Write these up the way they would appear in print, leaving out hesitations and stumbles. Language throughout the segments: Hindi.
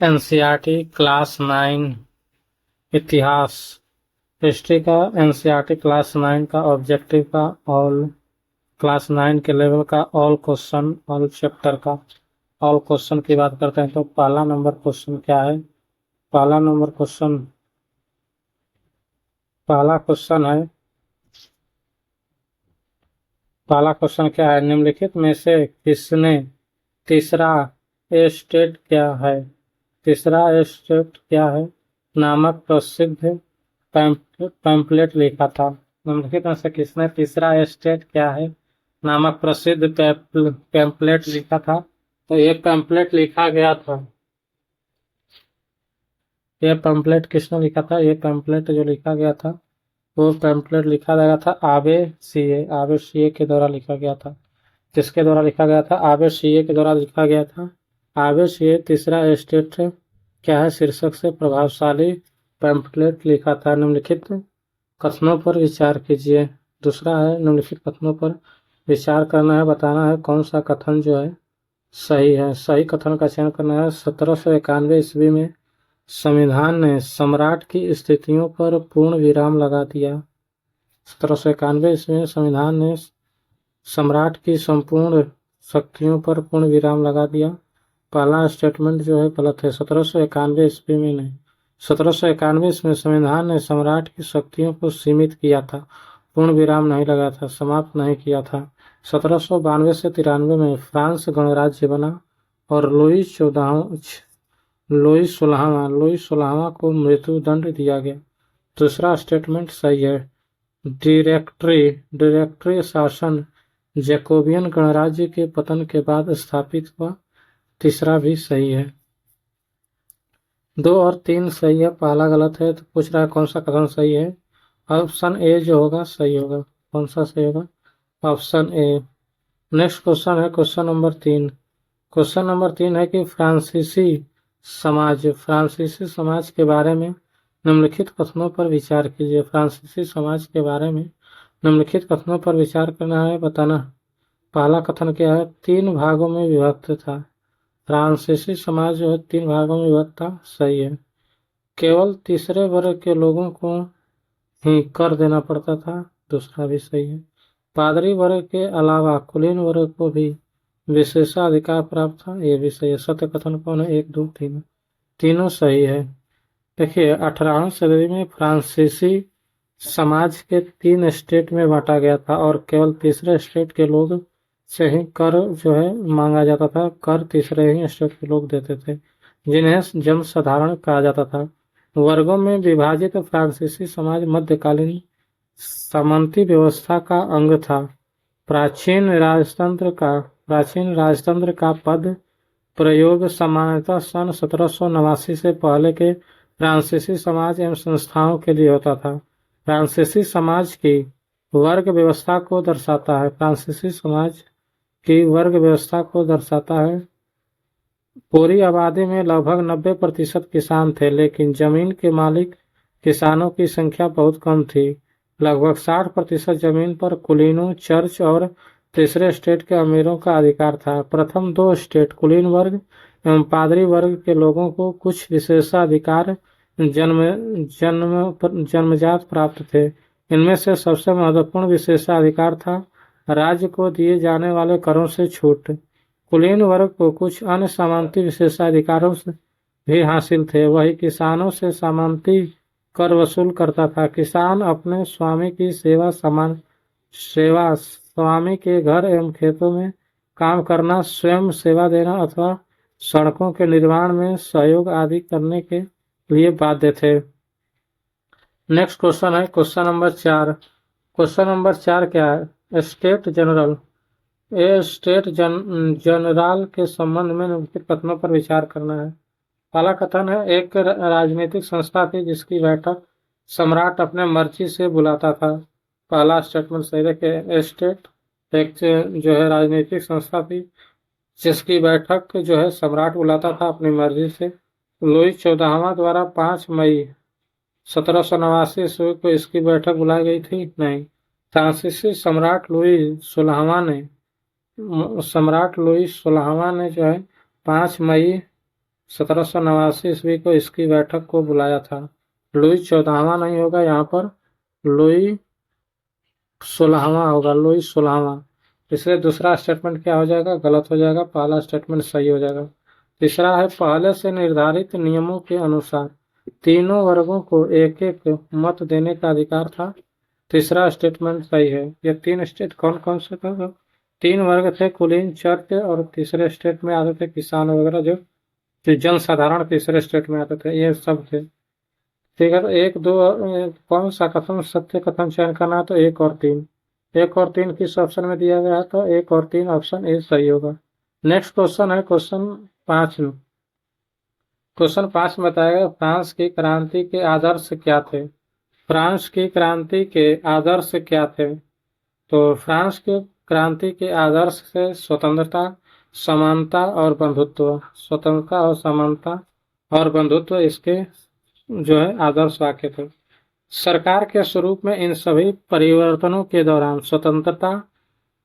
एनसीईआरटी क्लास 9 इतिहास हिस्ट्री का एनसीईआरटी क्लास 9 का ऑब्जेक्टिव का ऑल क्लास 9 के लेवल का ऑल क्वेश्चन ऑल चैप्टर का ऑल क्वेश्चन की बात करते हैं तो पहला नंबर क्वेश्चन क्या है। पहला क्वेश्चन क्या है, निम्नलिखित में से किसने तीसरा एस्टेट क्या है नामक प्रसिद्ध पैम्फलेट लिखा था। निम्नलिखित में से किसने तीसरा एस्टेट क्या है नामक प्रसिद्ध पैम्फलेट लिखा था। तो ये पैम्फलेट लिखा गया था, ये पैम्फलेट किसने लिखा था, ये पैम्फलेट जो लिखा गया था वो पैम्फलेट लिखा गया था आबे सीए के द्वारा लिखा गया था। किसके द्वारा लिखा गया था, आबे सीए के द्वारा लिखा गया था। आबे सीए तीसरा एस्टेट क्या है शीर्षक से प्रभावशाली पैम्फलेट लिखा था। निम्नलिखित कथनों पर विचार कीजिए। दूसरा है निम्नलिखित कथनों पर विचार करना है, बताना है कौन सा कथन जो है सही है। सही कथन का चयन करना है। 1791 ईस्वी में संविधान ने सम्राट की स्थितियों पर पूर्ण विराम लगा दिया। 1791 ईस्वी में संविधान ने सम्राट की संपूर्ण शक्तियों पर पूर्ण विराम लगा दिया। पहला स्टेटमेंट जो है गलत है। 1791 ईस्वी में नहीं, 1791 में संविधान ने सम्राट की शक्तियों को सीमित किया था, पूर्ण विराम नहीं लगा था, समाप्त नहीं किया था। 1792 से 93 में फ्रांस गणराज्य बना और लुई 16वां को मृत्यु दंड दिया गया। दूसरा स्टेटमेंट सही है। डायरेक्टरी शासन जैकोबियन गणराज्य के पतन के बाद स्थापित हुआ। तीसरा भी सही है। 2 और 3 सही है, पहला गलत है। तो पूछ रहा है कौन सा कथन सही है। ऑप्शन ए जो होगा सही होगा। कौन सा सही होगा, ऑप्शन ए। नेक्स्ट क्वेश्चन है क्वेश्चन नंबर 3। क्वेश्चन नंबर 3 है कि फ्रांसीसी समाज के बारे में निम्नलिखित कथनों पर विचार कीजिए। फ्रांसीसी समाज के बारे में निम्नलिखित कथनों पर विचार करना है, बताना। पहला कथन क्या है, 3 भागों में विभक्त था। फ्रांसीसी समाज जो है 3 भागों में विभक्त था, सही है। केवल तीसरे वर्ग के लोगों को ही कर देना पड़ता था, दूसरा भी सही है। पादरी वर्ग के अलावा कुलीन वर्ग को भी विशेषाधिकार प्राप्त था, ये भी सही है। सत्य कथन कौन है, 1 2 3 तीनों सही है। देखिए 18वीं सदी में फ्रांसीसी समाज के 3 स्टेट में बांटा गया था और केवल तीसरे स्टेट के लोग से ही कर जो है मांगा जाता था। कर तीसरे ही स्टेट के लोग देते थे, जिन्हें जनसाधारण कहा जाता था। वर्गों में विभाजित फ्रांसीसी समाज मध्यकालीन सामंती व्यवस्था का अंग था। प्राचीन राजतंत्र का पद प्रयोग सामान्यतः सन 1789 से पहले के फ्रांसीसी समाज एवं संस्थाओं के लिए होता था। फ्रांसीसी समाज की वर्ग व्यवस्था को दर्शाता है। फ्रांसीसी समाज की वर्ग व्यवस्था को दर्शाता है। पूरी आबादी में लगभग 90% किसान थे, लेकिन जमीन के मालिक किसानों की संख्या बहुत कम थी। लगभग 60% जमीन पर कुलीनों, चर्च और तीसरे स्टेट के अमीरों का अधिकार था। प्रथम 2 स्टेट कुलीन वर्ग एवं पादरी वर्ग के लोगों को कुछ विशेषाधिकार जन्मजात प्राप्त थे। इनमें से सबसे महत्वपूर्ण विशेषाधिकार था राज्य को दिए जाने वाले करों से छूट। कुलीन वर्ग को कुछ अन्य सामंती विशेषाधिकारों से भी हासिल थे। वही किसानों से सामंती कर वसूल करता था। किसान अपने स्वामी की स्वामी के घर एवं खेतों में काम करना, स्वयं सेवा देना अथवा सड़कों के निर्माण में सहयोग आदि करने के लिए बाध्य थे। नेक्स्ट क्वेश्चन है क्वेश्चन नंबर 4। क्वेश्चन नंबर 4 क्या है, स्टेट जनरल जनरल के संबंध में निम्नलिखित कथनों पर विचार करना है। पहला कथन है, एक राजनीतिक संस्था थी जिसकी बैठक सम्राट अपने मर्जी से बुलाता था। पहला स्टेटमेंट सही है। स्टेट एक जो है राजनीतिक संस्था थी जिसकी बैठक जो है सम्राट बुलाता था अपनी मर्जी से। लुई 14वां द्वारा 5 मई 1789 ईस्वी को इसकी बैठक बुलाई गई थी, नहीं। फ्रांसीसी सम्राट लुई 16वां ने जो है 5 मई 1789 ईस्वी को इसकी बैठक को बुलाया था। लुई 14वां नहीं होगा यहाँ पर, लुई 16वां होगा, लुई 16वां। इसलिए दूसरा स्टेटमेंट क्या हो जाएगा, गलत हो जाएगा, पहला स्टेटमेंट सही हो जाएगा। तीसरा है पहले से निर्धारित नियमों के अनुसार तीनों वर्गों को एक एक मत देने का अधिकार था। तीसरा स्टेटमेंट सही है। ये तीन स्टेट कौन कौन से थे? तीन वर्ग थे, कुलीन, चर्च, और तीसरे स्टेट में आते थे किसान वगैरह, जो जनसाधारण तीसरे स्टेट में आते थे, ये सब थे। ठीक है, तो एक दो कौन सा कथन सत्य कथन चयन करना है, तो एक और तीन। एक और तीन किस ऑप्शन में दिया गया है, तो एक और तीन ऑप्शन ए सही होगा। नेक्स्ट क्वेश्चन है क्वेश्चन 5 में। क्वेश्चन 5 में बताएगा फ्रांस की क्रांति के आदर्श क्या थे। फ्रांस की क्रांति के आदर्श क्या थे? तो फ्रांस की क्रांति के आदर्श से स्वतंत्रता, समानता और बंधुत्व। स्वतंत्रता और समानता और बंधुत्व इसके जो है आदर्श वाक्य थे। सरकार के स्वरूप में इन सभी परिवर्तनों के दौरान स्वतंत्रता,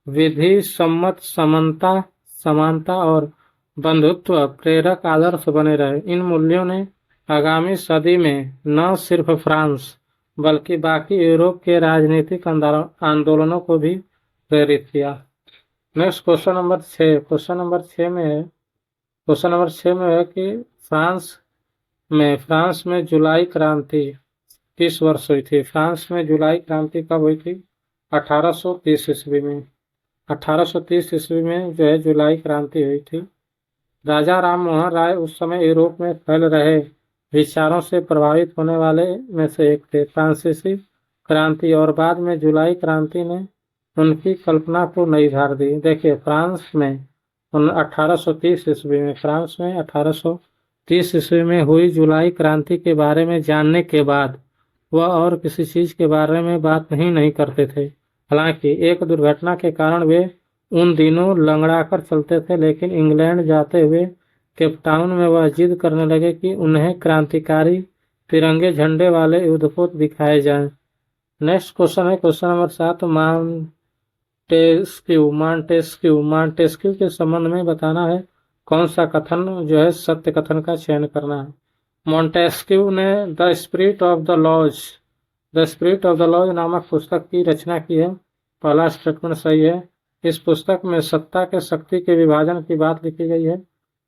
विधि सम्मत समानता, समानता और बंधुत्व प्रेरक आदर्श बने रहे। इन मूल्यों ने आगामी सदी में न सिर्फ फ्रांस बल्कि बाकी यूरोप के राजनीतिक आंदोलनों को भी प्रेरित किया। Next question number 6। Question number 6 में है, क्वेश्चन नंबर 6 में है कि फ्रांस में जुलाई क्रांति किस वर्ष हुई थी? फ्रांस में जुलाई क्रांति कब हुई थी? 1830 ईस्वी में। 1830 ईस्वी में जो है जुलाई क्रांति हुई थी। राजा राम मोहन राय उस समय यूरोप में फैल रहे विचारों से प्रभावित होने वाले में से एक थे। फ्रांसीसी क्रांति और बाद में जुलाई क्रांति ने उनकी कल्पना को नई धार दी। देखिए, फ्रांस में 1830 ईस्वी में, फ्रांस में 1830 ईस्वी में हुई जुलाई क्रांति के बारे में जानने के बाद वह और किसी चीज के बारे में बात नहीं करते थे। हालांकि एक दुर्घटना के कारण वे उन दिनों लंगड़ाकर चलते थे, लेकिन इंग्लैंड जाते हुए केपटाउन में वह जिद करने लगे कि उन्हें क्रांतिकारी तिरंगे झंडे वाले युद्धपोत दिखाए जाएं। नेक्स्ट क्वेश्चन है क्वेश्चन नंबर 7। मॉन्टेस्क्यू के संबंध में बताना है कौन सा कथन जो है सत्य कथन का चयन करना है। मॉन्टेस्क्यू ने the Spirit of the Laws नामक पुस्तक की रचना की है। पहला स्टेटमेंट सही है। इस पुस्तक में सत्ता के शक्ति के विभाजन की बात लिखी गई है।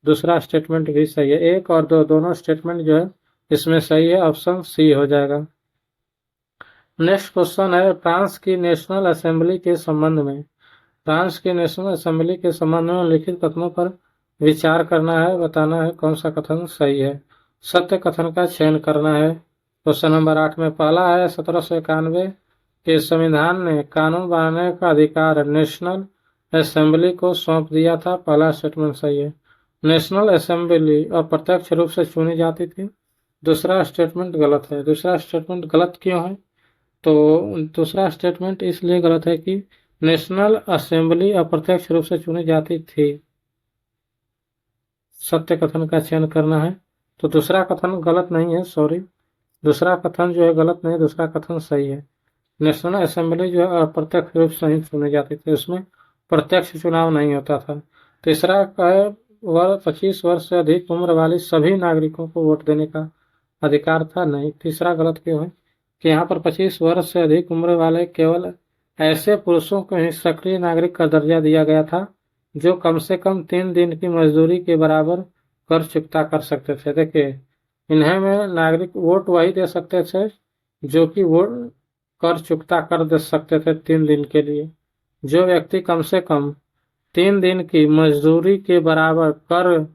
दूसरा स्टेटमेंट भी सही है। एक और दो दोनों स्टेटमेंट जो है इसमें सही है, ऑप्शन सी हो जाएगा। नेक्स्ट क्वेश्चन है फ्रांस की नेशनल असेंबली के संबंध में। फ्रांस की नेशनल असेंबली के संबंध में लिखित कथनों पर विचार करना है, बताना है कौन सा कथन सही है। सत्य कथन का चयन करना है। क्वेश्चन नंबर 8 में पहला है 1791 के संविधान ने कानून बनाने का अधिकार नेशनल असेंबली को सौंप दिया था। पहला स्टेटमेंट सही है। नेशनल असेंबली अप्रत्यक्ष रूप से चुनी जाती थी। दूसरा स्टेटमेंट गलत है। दूसरा स्टेटमेंट गलत क्यों है? तो दूसरा स्टेटमेंट इसलिए गलत है कि नेशनल असेंबली अप्रत्यक्ष रूप से चुनी जाती थी। सत्य कथन का चयन करना है। तो दूसरा कथन गलत नहीं है, सॉरी, दूसरा कथन जो है गलत नहीं, दूसरा कथन सही है। नेशनल असेंबली जो है अप्रत्यक्ष रूप से ही चुनी जाती थी, उसमें प्रत्यक्ष चुनाव नहीं होता था। तीसरा का है 25 वर्ष से अधिक उम्र वाली सभी नागरिकों को वोट देने का अधिकार था। नहीं, तीसरा गलत क्यों है कि यहाँ पर 25 वर्ष से अधिक उम्र वाले केवल ऐसे पुरुषों को ही सक्रिय नागरिक का दर्जा दिया गया था जो कम से कम 3 दिन की मजदूरी के बराबर कर चुकता कर सकते थे। देखिए, इन्हें में नागरिक वोट वही दे सकते थे जो कि वोट कर चुकता कर दे सकते थे 3 दिन के लिए। जो व्यक्ति कम से कम 3 दिन की मजदूरी के बराबर कर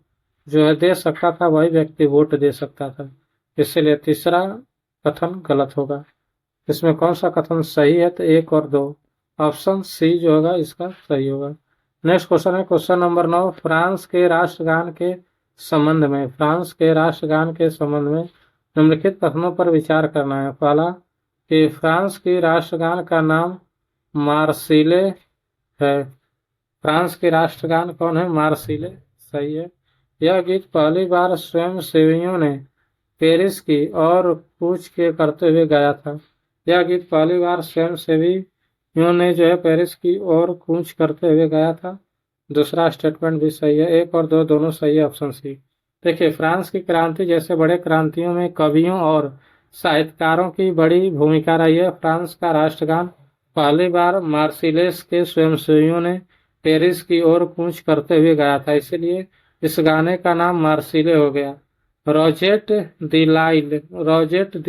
जो है दे सकता था, वही व्यक्ति वोट दे सकता था। इसलिए तीसरा कथन गलत होगा। इसमें कौन सा कथन सही है? तो 1 और 2, ऑप्शन सी जो होगा इसका सही होगा। नेक्स्ट क्वेश्चन है क्वेश्चन नंबर 9। फ्रांस के राष्ट्रगान के संबंध में, फ्रांस के राष्ट्रगान के संबंध में निम्नलिखित कथनों पर विचार करना है। पहला कि फ्रांस की राष्ट्रगान का नाम मार्सिले है। फ्रांस के राष्ट्रगान कौन है? मार्सिले, सही है। यह गीत पहली बार स्वयं सेवियों ने पेरिस की और कूच के करते हुए गाया था। यह गीत पहली बार स्वयं सेवियों ने जो है पेरिस की और कूच करते हुए गाया था। दूसरा स्टेटमेंट भी सही है। 1 और 2 दोनों सही है, ऑप्शन सी। देखिए, फ्रांस की क्रांति जैसे बड़े क्रांतियों में कवियों और साहित्यकारों की बड़ी भूमिका रही है। फ्रांस का राष्ट्रगान पहली बार मार्सिलेस के स्वयंसेवियों ने पेरिस की ओर कूच करते हुए गाया था, इसलिए इस गाने का नाम मार्सिले हो गया। रॉजेट दी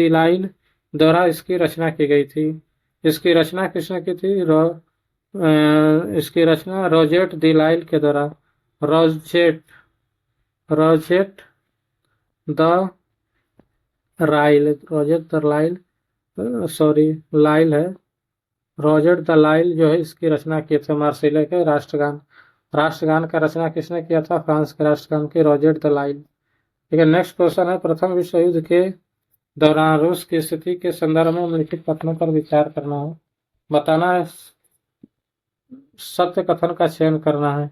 लाइल द्वारा इसकी रचना की गई थी। इसकी रचना किसने की थी? इसकी रचना रॉजेट दी लाइल के द्वारा। Roget Roget the Roget the लाइल, सॉरी, लाइल है। रॉजेट द लाइल जो है इसकी रचना किए थे मार्सिले के राष्ट्रगान। राष्ट्रगान का रचना किसने किया था? फ्रांस के राष्ट्रगान की रॉजेट द लाइल। ठीक है, नेक्स्ट क्वेश्चन है, प्रथम विश्व युद्ध के दौरान रूस की स्थिति के संदर्भ में निम्नलिखित कथनों पर विचार करना है, बताना है, सत्य कथन का चयन करना है।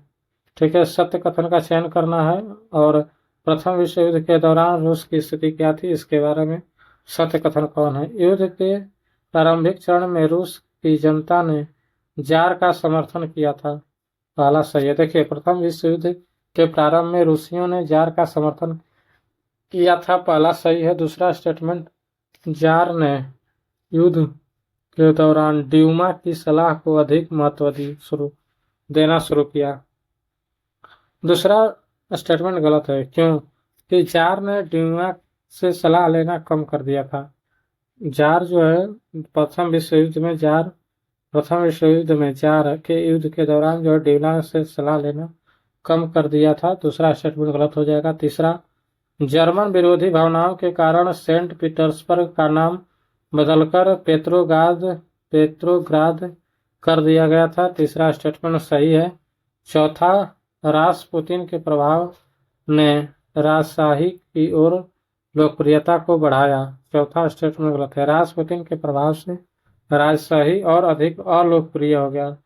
ठीक है, सत्य कथन का चयन करना है और प्रथम विश्व युद्ध के दौरान रूस की स्थिति क्या थी इसके बारे में सत्य कथन कौन है। युद्ध के प्रारंभिक चरण में रूस की जनता ने जार का समर्थन किया था, पहला सही है। देखिए, प्रथम विश्व युद्ध के प्रारंभ में रूसियों ने जार का समर्थन किया था, पहला सही है। दूसरा स्टेटमेंट, जार ने युद्ध के दौरान ड्यूमा की सलाह को अधिक महत्व देना शुरू किया। दूसरा स्टेटमेंट गलत है, क्यों? कि जार ने ड्यूमा से सलाह लेना कम कर दिया था। जार जो है प्रथम विश्व युद्ध में जार के युद्ध के दौरान जो है ड्यूमा से सलाह लेना कम कर दिया था। दूसरा स्टेटमेंट गलत हो जाएगा। तीसरा, जर्मन विरोधी भावनाओं के कारण सेंट पीटर्सबर्ग का नाम बदलकर पेत्रोग्राद कर दिया गया था। तीसरा स्टेटमेंट सही है। चौथा, रासपुतिन के प्रभाव ने राजशाही की ओर लोकप्रियता को बढ़ाया। चौथा स्टेटमेंट गलत है। रासपुतिन के प्रभाव से राजशाही और अधिक अलोकप्रिय हो गया।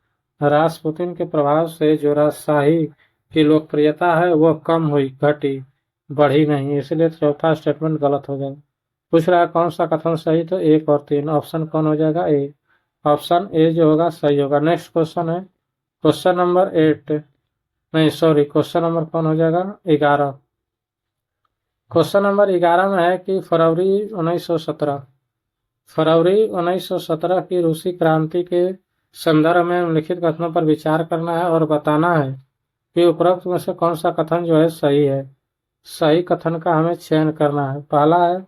रासपुतिन के प्रभाव से जो राजशाही की लोकप्रियता है वो कम हुई, घटी, बढ़ी नहीं, इसलिए चौथा स्टेटमेंट गलत हो जाएगा। पूछ रहा है कौन सा कथन सही, तो 1 और 3 ऑप्शन कौन हो जाएगा? ए। ऑप्शन ए जो होगा सही होगा। नेक्स्ट क्वेश्चन है क्वेश्चन नंबर 8, नहीं सॉरी, क्वेश्चन नंबर कौन हो जाएगा? 11। क्वेश्चन नंबर 11 में है कि फरवरी 1917 की रूसी क्रांति के संदर्भ में निम्नलिखित कथनों पर विचार करना है और बताना है कि उपरोक्त में से कौन सा कथन जो है सही है। सही कथन का हमें चयन करना है। पहला है,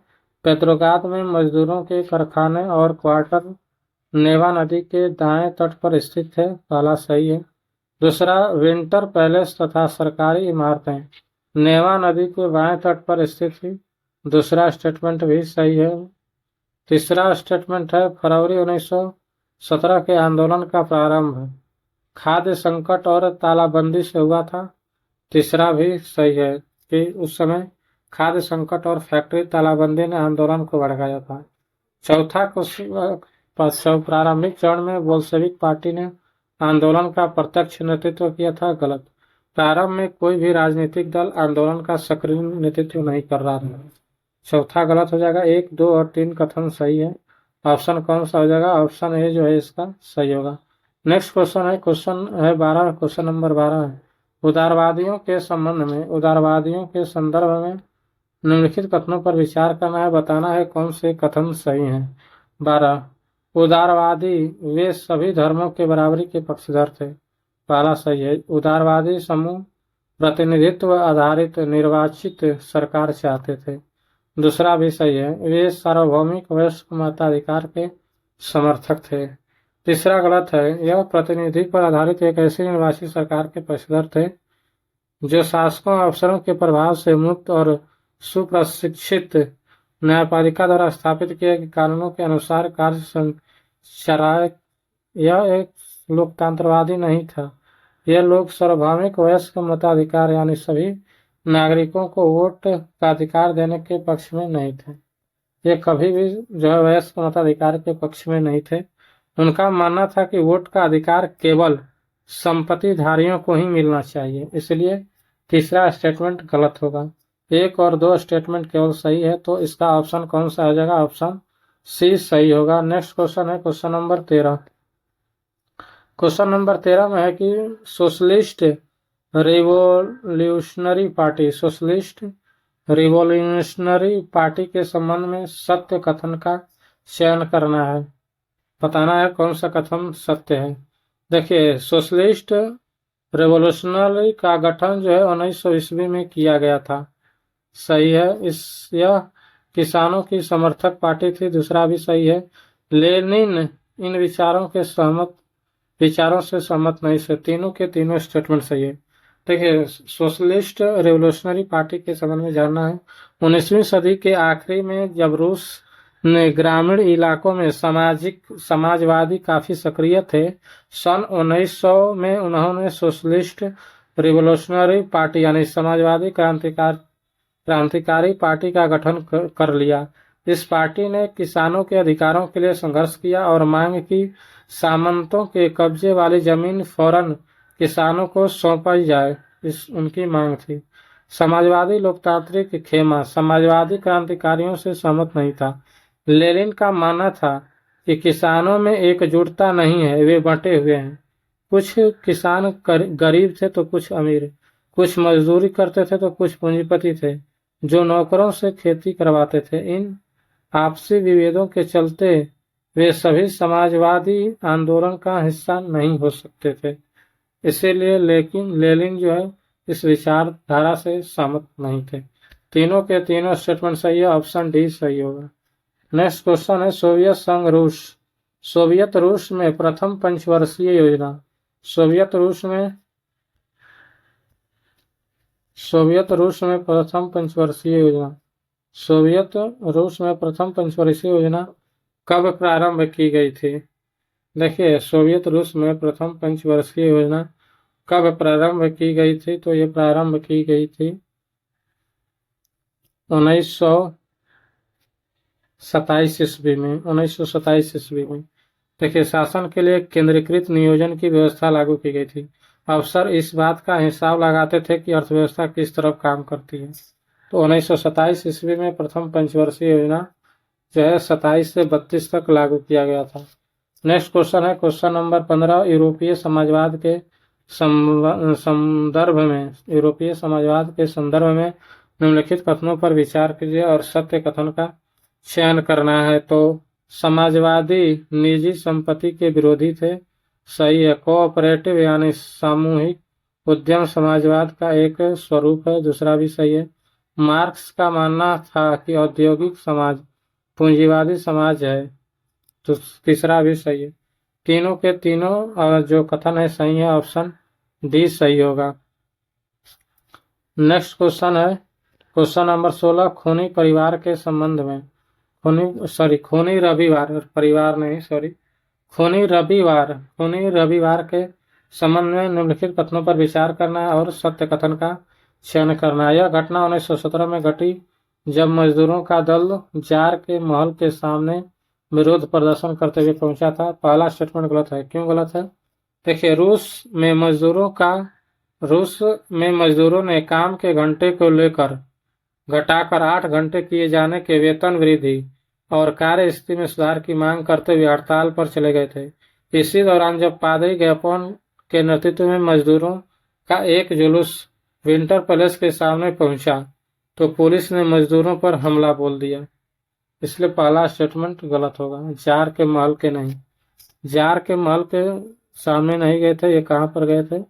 पेत्रोग्राद में मजदूरों के कारखाने और क्वार्टर नेवा नदी के दाएं तट पर स्थित है, पहला सही है। दूसरा, विंटर पैलेस तथा सरकारी इमारतें नेवा नदी के बाएं तट पर स्थित थी, दूसरा स्टेटमेंट भी सही है। तीसरा स्टेटमेंट है, फरवरी 1917 के आंदोलन का प्रारंभ खाद्य संकट और तालाबंदी से हुआ था, तीसरा भी सही है कि उस समय खाद्य संकट और फैक्ट्री तालाबंदी ने आंदोलन को भड़काया था। चौथा, प्रारंभिक चरण में बोल्शेविक पार्टी ने आंदोलन का प्रत्यक्ष नेतृत्व किया था, गलत। प्रारंभ में कोई भी राजनीतिक दल आंदोलन का सक्रिय नेतृत्व नहीं कर रहा था, चौथा गलत हो जाएगा। 1, 2 और 3 कथन सही है। ऑप्शन कौन सा हो जाएगा? ऑप्शन ए जो है इसका सही होगा। नेक्स्ट क्वेश्चन है 12, क्वेश्चन नंबर 12 है, उदारवादियों के संदर्भ में निम्नलिखित कथनों पर विचार करना है, बताना है कौन से कथन सही हैं। 12, उदारवादी वे सभी धर्मों के बराबरी के पक्षधर थे, पहला सही है। उदारवादी समूह प्रतिनिधित्व आधारित निर्वाचित सरकार चाहते थे, दूसरा भी सही है। वे सार्वभौमिक वयस्क मताधिकार के समर्थक थे, तीसरा गलत है। यह प्रतिनिधि पर आधारित एक ऐसी निर्वाचित सरकार के पक्षधर थे जो शासकों और अफसरों के प्रभाव से मुक्त और सुप्रशिक्षित न्यायपालिका द्वारा स्थापित किए गए कानूनों के अनुसार कार्य चलाए। यह एक लोकतंत्रवादी नहीं था। यह लोग सार्वभौमिक वयस्क मताधिकार यानी सभी नागरिकों को वोट का अधिकार देने के पक्ष में नहीं थे। ये कभी भी जो है वयस्क मताधिकार के पक्ष में नहीं थे। उनका मानना था कि वोट का अधिकार केवल संपत्तिधारियों को ही मिलना चाहिए, इसलिए तीसरा स्टेटमेंट गलत होगा। 1 और 2 स्टेटमेंट केवल सही है, तो इसका ऑप्शन कौन सा हो जाएगा? ऑप्शन सी सही होगा। नेक्स्ट क्वेश्चन है क्वेश्चन नंबर 13। क्वेश्चन नंबर 13 में है कि socialist revolutionary party revolutionary party के संबंध में सत्य कथन का चयन करना है, बताना है कौन सा कथन सत्य है। देखिए, सोशलिस्ट रिवॉल्यूशनरी का गठन जो है 1900 ईस्वी में किया गया था, सही है। यह किसानों की समर्थक पार्टी थी, दूसरा भी सही है। लेनिन इन विचारों से सहमत नहीं थे, तीनों के तीनों स्टेटमेंट सही है। देखिए, सोशलिस्ट रिवोल्यूशनरी पार्टी के संबंध में जानना है। 19वीं सदी के आखिरी में जब रूस ने ग्रामीण इलाकों में समाजवादी काफी सक्रिय थे, सन 1900 में उन्होंने सोशलिस्ट रिवोल्यूशनरी पार्टी यानी समाजवादी क्रांतिकारी पार्टी का गठन कर लिया। इस पार्टी ने किसानों के अधिकारों के लिए संघर्ष किया और मांग की सामंतों के कब्जे वाली जमीन फौरन किसानों को सौंपाई जाए, इस उनकी मांग थी। समाजवादी लोकतांत्रिक खेमा समाजवादी क्रांतिकारियों से सहमत नहीं था। लेनिन का मानना था कि किसानों में एकजुटता नहीं है, वे बंटे हुए हैं। कुछ किसान गरीब थे तो कुछ अमीर, कुछ मजदूरी करते थे तो कुछ पूंजीपति थे जो नौकरों से खेती करवाते थे। इन आपसी विभेदों के चलते वे सभी समाजवादी आंदोलन का हिस्सा नहीं हो सकते थे, इसीलिए लेकिन लेनिन जो है इस विचारधारा से सहमत नहीं थे। तीनों के तीनों स्टेटमेंट सही है, ऑप्शन डी सही होगा। नेक्स्ट क्वेश्चन है सोवियत संघ रूस। सोवियत रूस में प्रथम पंचवर्षीय योजना। सोवियत रूस में प्रथम पंचवर्षीय योजना। सोवियत रूस में प्रथम पंचवर्षीय योजना कब प्रारंभ की गई थी? देखिए, सोवियत रूस में प्रथम पंचवर्षीय योजना कब प्रारंभ की गई थी? तो ये प्रारंभ की गई थी 1927 ईस्वी में। 1927 ईस्वी में। देखिए, शासन के लिए केंद्रीकृत नियोजन की व्यवस्था लागू की गई थी। अफसर इस बात का हिसाब लगाते थे कि अर्थव्यवस्था किस तरफ काम करती है। तो 1927 ईस्वी में प्रथम पंचवर्षीय योजना जो है 27 से 32 तक लागू किया गया था। नेक्स्ट क्वेश्चन है क्वेश्चन नंबर 15। यूरोपीय समाजवाद के संदर्भ में निम्नलिखित कथनों पर विचार कीजिए और सत्य कथन का चयन करना है। तो समाजवादी निजी संपत्ति के विरोधी थे, सही है। कोऑपरेटिव यानी सामूहिक उद्यम समाजवाद का एक स्वरूप है, दूसरा भी सही है। मार्क्स का मानना था कि औद्योगिक समाज पूंजीवादी समाज है, तो तीसरा भी सही है। तीनों के तीनों जो कथन है सही है, ऑप्शन डी सही होगा। नेक्स्ट क्वेश्चन है क्वेश्चन नंबर 16। खूनी परिवार के संबंध में खूनी रविवार के संबंध में निम्नलिखित कथनों पर विचार करना है और सत्य कथन का चयन करना है। यह घटना 1917 में घटी जब मजदूरों का दल जार के महल के सामने विरोध प्रदर्शन करते हुए पहुंचा था। पहला स्टेटमेंट गलत है, क्यों गलत है? देखिए, रूस में मजदूरों ने काम के घंटे को लेकर घटाकर 8 घंटे किए जाने के वेतन वृद्धि और कार्य स्थिति में सुधार की मांग करते हुए हड़ताल पर चले गए थे। इसी दौरान जब पादरी गैपोन के नेतृत्व में मजदूरों का एक जुलूस विंटर पैलेस के सामने पहुंचा तो पुलिस ने मजदूरों पर हमला बोल दिया, इसलिए पहला स्टेटमेंट गलत होगा। जार के महल के नहीं, जार के महल के सामने नहीं गए थे, ये कहां पर गए थे?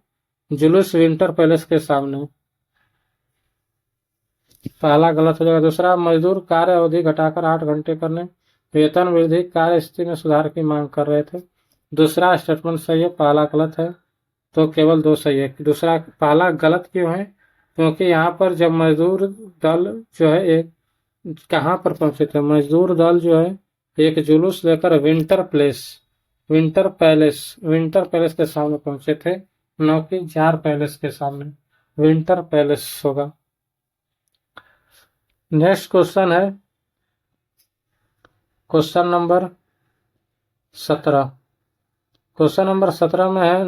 जुलूस विंटर पैलेस के सामने, पहला गलत हो जाएगा। दूसरा, मजदूर कार्य अवधि घटाकर 8 घंटे करने, वेतन वृद्धि, कार्य स्थिति में सुधार की मांग कर रहे थे, दूसरा स्टेटमेंट सही है, पहला गलत है, तो केवल 2 सही है। दूसरा पहला गलत क्यों है? क्योंकि यहाँ पर जब मजदूर दल जो है एक कहाँ पर पहुंचे थे? मजदूर दल जो है एक जुलूस लेकर विंटर पैलेस के सामने पहुंचे थे, न कि जार पैलेस के सामने। विंटर पैलेस होगा। नेक्स्ट क्वेश्चन है क्वेश्चन नंबर 17। क्वेश्चन नंबर 17 में है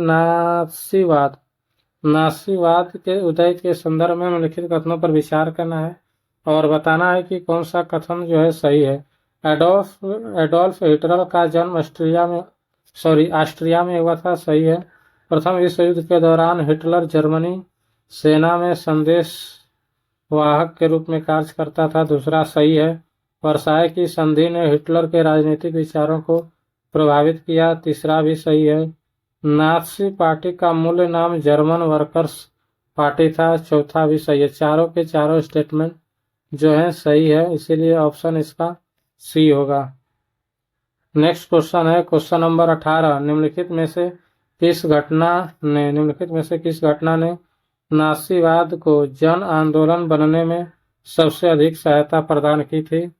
नासीवाद के उदय के संदर्भ में निम्नलिखित कथनों पर विचार करना है और बताना है कि कौन सा कथन जो है सही है। एडोल्फ हिटलर का जन्म ऑस्ट्रिया में हुआ था, सही है। प्रथम विश्व युद्ध के दौरान हिटलर जर्मनी सेना में संदेश वाहक के रूप में कार्य करता था, दूसरा सही है। वर्साय की संधि ने हिटलर के राजनीतिक विचारों को प्रभावित किया, तीसरा भी सही है। नात्सी पार्टी का मूल नाम जर्मन वर्कर्स पार्टी था, चौथा भी सही है। चारों के चारों स्टेटमेंट जो है सही है, इसीलिए ऑप्शन इसका सी होगा। नेक्स्ट क्वेश्चन है क्वेश्चन नंबर 18। निम्नलिखित में से किस घटना ने नासीवाद को जन आंदोलन बनने में सबसे अधिक सहायता प्रदान की थी?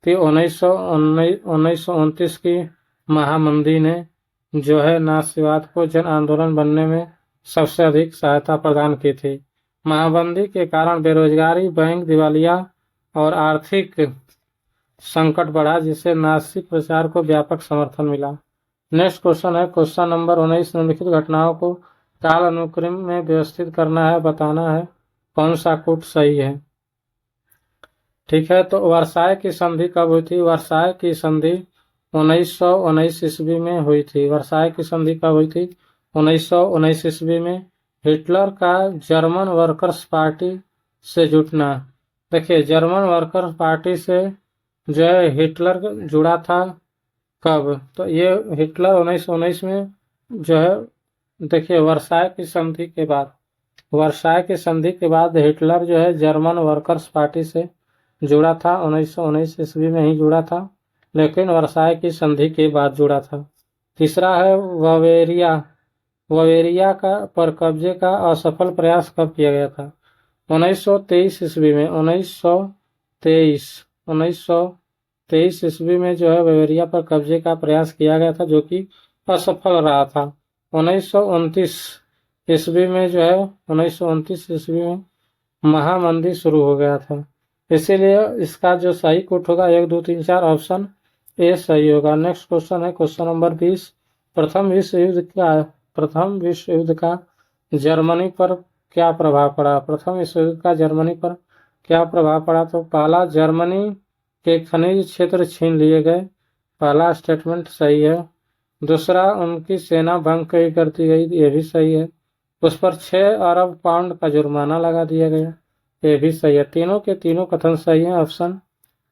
1929 की महामंदी ने जो है नासीवाद को जन आंदोलन बनने में सबसे अधिक सहायता प्रदान की थी। महामंदी के कारण बेरोजगारी, बैंक दिवालिया और आर्थिक संकट बढ़ा, जिससे नासी प्रचार को व्यापक समर्थन मिला। नेक्स्ट क्वेश्चन है क्वेश्चन नंबर 19। निम्नलिखित घटनाओं को काल अनुक्रम में व्यवस्थित करना है, बताना है कौन सा कूट सही है। ठीक है, तो वर्साय की संधि कब हुई थी? वर्साय की संधि 1919 ईस्वी में हुई थी। वर्साय की संधि कब हुई थी? 1919 ईस्वी में। हिटलर का जर्मन वर्कर्स पार्टी से जुटना। देखिए, जर्मन वर्कर्स पार्टी से जो है हिटलर जुड़ा था कब? तो ये हिटलर 1919 में जो है, देखिए वर्साय की संधि के बाद, वर्साय की संधि के बाद हिटलर जो है जर्मन वर्कर्स पार्टी से जुड़ा था। 1919 ईस्वी में ही जुड़ा था, लेकिन वर्साय की संधि के बाद जुड़ा था। तीसरा है बवेरिया का पर कब्जे का असफल प्रयास कब किया गया था? 1923 ईस्वी में। 1923 ईस्वी में जो है बवेरिया पर कब्जे का प्रयास किया गया था, जो कि असफल रहा था। 1929 ईस्वी में जो है 1929 ईस्वी में महामंदी शुरू हो गया था, इसीलिए इसका जो सही कूट होगा 1 2 3 4 ऑप्शन ए सही होगा। नेक्स्ट क्वेश्चन है क्वेश्चन नंबर 20। प्रथम विश्व युद्ध का जर्मनी पर क्या प्रभाव पड़ा? प्रथम विश्व युद्ध का जर्मनी पर क्या प्रभाव पड़ा? तो पहला, जर्मनी के खनिज क्षेत्र छीन लिए गए, पहला स्टेटमेंट सही है। दूसरा, उनकी सेना भंग कर दी गई, ये भी सही है। उस पर 6 अरब पाउंड का जुर्माना लगा दिया गया, ये भी सही है। तीनों के तीनों कथन सही है, ऑप्शन